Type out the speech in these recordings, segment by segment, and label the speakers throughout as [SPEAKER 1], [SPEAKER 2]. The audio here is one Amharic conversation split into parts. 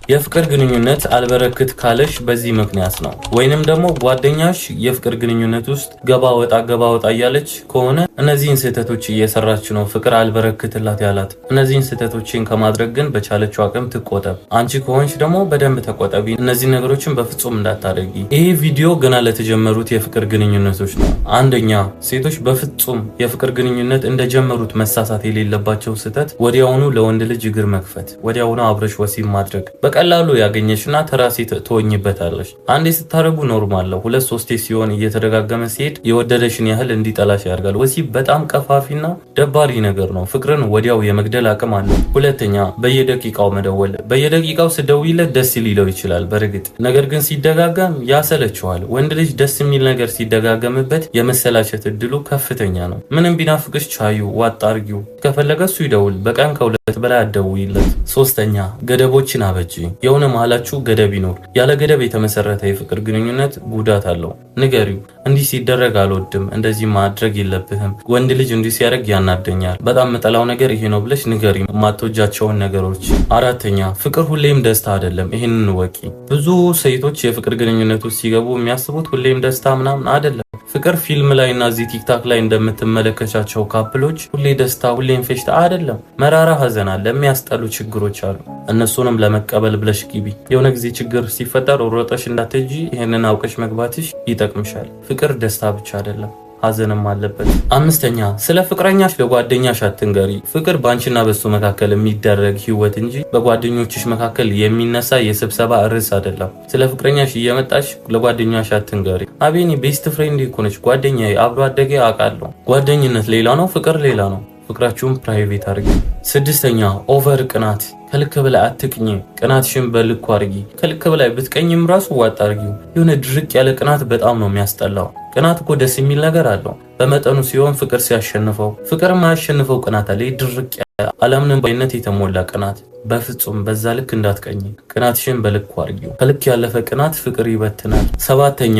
[SPEAKER 1] የፍቅር ግንኙነት አልበረክት ካለሽ በዚህ ምክንያት ነው። ወይንም ደግሞ ጓደኛሽ የፍቅር ግንኙነት ውስጥ ገባ ወጣ እያለች ከሆነ እነዚህን ስህተቶች እየሰራች ነው ፍቅር አልበረክትላት ያላት። እነዚህን ስህተቶችን ከማድረግ ግን በቻለችው አቅም ትቆጠብ። አንቺ ከሆንሽ ደግሞ በደንብ ተቆጠቢ። እነዚህ ነገሮችን በፍጹም እንዳታደርጊ። ይሄ ቪዲዮ ገና ለተጀመሩት የፍቅር ግንኙነቶች ነው። አንደኛ፣ ሴቶች በፍጹም የፍቅር ግንኙነት እንደጀመሩት መሳሳት የሌለባቸው ስህተት ወዲያውኑ ለወንድ ልጅ እግር መክፈት፣ ወዲያውኑ አብረሽ ወሲብ ማድረግ። በቀላሉ ያገኘሽና ተራሴ ትወኝበታለሽ። አንዴ ስታረጉ ኖርማል ነው። 2-3 ሲሆን እየተደጋገመ ሲሄድ የወደደሽን ያህል እንዲጠላሽ ያደርጋል። ወሲብ በጣም ቀፋፊና ደባሪ ነገር ነው። ፍቅርን ወዲያው የመግደል አቅም አለው። ሁለተኛ፣ በየደቂቃው መደወል። በየደቂቃው ስደውይለት ደስ ሊለው ይችላል በእርግጥ፣ ነገር ግን ሲደጋገም ያሰለችዋል። ወንድ ልጅ ደስ የሚል ነገር ሲደጋገምበት የመሰላቸት እድሉ ከፍተኛ ነው። ምንም ቢናፍቅሽ ቻዩ፣ ዋጥ አርጊው። ከፈለገ እሱ ይደውል፣ በቀን ከ2 በላይ አትደውይለት። ሶስተኛ፣ ገደቦችን አበጂ። የሆነ መሃላችሁ ገደብ ይኖር። ያለ ገደብ የተመሰረተ የፍቅር ግንኙነት ጉዳት አለው። ንገሪው፣ እንዲህ ሲደረግ አልወድም፣ እንደዚህ ማድረግ የለብህም፣ ወንድ ልጅ እንዲህ ሲያደርግ ያናደኛል፣ በጣም መጠላው ነገር ይሄ ነው ብለሽ ንገሪ ማትወጃቸውን ነገሮች። አራተኛ፣ ፍቅር ሁሌም ደስታ አይደለም። ይሄንን ወቂ። ብዙ ሴቶች የፍቅር ግንኙነት ውስጥ ሲገቡ የሚያስቡት ሁሌም ደስታ ምናምን አይደለም። ፍቅር ፊልም ላይ እና እዚህ ቲክታክ ላይ እንደምትመለከቻቸው ካፕሎች ሁሌ ደስታ ሁሌም ፌሽታ አይደለም። መራራ ሀዘን አለ፣ የሚያስጠሉ ችግሮች አሉ። እነሱንም ለመቀበል ብለሽ ግቢ። የሆነ ጊዜ ችግር ሲፈጠር ሮጠሽ እንዳትጂ። ይሄንን አውቀሽ መግባትሽ ይጠቅምሻል። ፍቅር ደስታ ብቻ አይደለም፣ ሀዘንም አለበት። አምስተኛ፣ ስለ ፍቅረኛሽ ለጓደኛሽ አትንገሪ። ፍቅር ባንቺና በሱ መካከል የሚደረግ ህይወት እንጂ በጓደኞችሽ መካከል የሚነሳ የስብሰባ ርዕስ አይደለም። ስለ ፍቅረኛሽ እየመጣሽ ለጓደኛሽ አትንገሪ። አቤኔ ቤስት ፍሬንድ ይኮነች ጓደኛዬ፣ አብሮ አደጌ አውቃለሁ። ጓደኝነት ሌላ ነው፣ ፍቅር ሌላ ነው። ፍቅራችሁን ፕራይቬት አድርጊ። ስድስተኛ፣ ኦቨር ቅናት። ከልክ በላይ አትቅኝ። ቅናትሽን በልኩ አድርጊ። ከልክ በላይ ብትቀኝም ራሱ ዋጥ አድርጊው። የሆነ ድርቅ ያለ ቅናት በጣም ነው የሚያስጠላው። ቅናት እኮ ደስ የሚል ነገር አለው በመጠኑ ሲሆን፣ ፍቅር ሲያሸንፈው። ፍቅር ማያሸንፈው ቅናት አለ፣ ድርቅ ያለ አለምንም ባይነት የተሞላ ቅናት። በፍጹም በዛ ልክ እንዳትቀኝ። ቅናትሽን በልኩ አድርጊው። ከልክ ያለፈ ቅናት ፍቅር ይበትናል። ሰባተኛ፣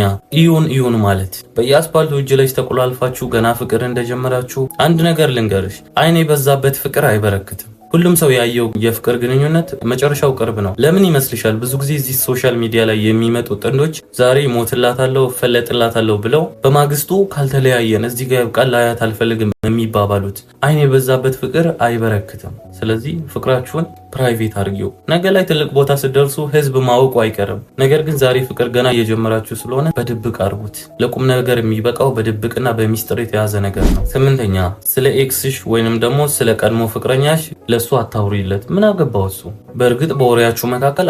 [SPEAKER 1] ኢዩን ማለት። በየአስፓልቱ እጅ ላይ ተቆላልፋችሁ ገና ፍቅር እንደጀመራችሁ አንድ ነገር ልንገርሽ፣ አይን የበዛበት ፍቅር አይበረክትም። ሁሉም ሰው ያየው የፍቅር ግንኙነት መጨረሻው ቅርብ ነው። ለምን ይመስልሻል? ብዙ ጊዜ እዚህ ሶሻል ሚዲያ ላይ የሚመጡ ጥንዶች ዛሬ ሞትላታለሁ ፈለጥላታለሁ ብለው በማግስቱ ካልተለያየን እዚህ ጋር ቃል ላያት አልፈልግም የሚባባሉት። አይን የበዛበት ፍቅር አይበረክትም። ስለዚህ ፍቅራችሁን ፕራይቬት አድርጊው። ነገ ላይ ትልቅ ቦታ ስትደርሱ ህዝብ ማወቁ አይቀርም። ነገር ግን ዛሬ ፍቅር ገና እየጀመራችሁ ስለሆነ በድብቅ አድርጉት። ለቁም ነገር የሚበቃው በድብቅና በሚስጥር የተያዘ ነገር ነው። ስምንተኛ፣ ስለ ኤክስሽ ወይንም ደግሞ ስለ ቀድሞ ፍቅረኛሽ ለሱ አታውሪለት። ምን አገባው እሱ? በእርግጥ በወሬያችሁ መካከል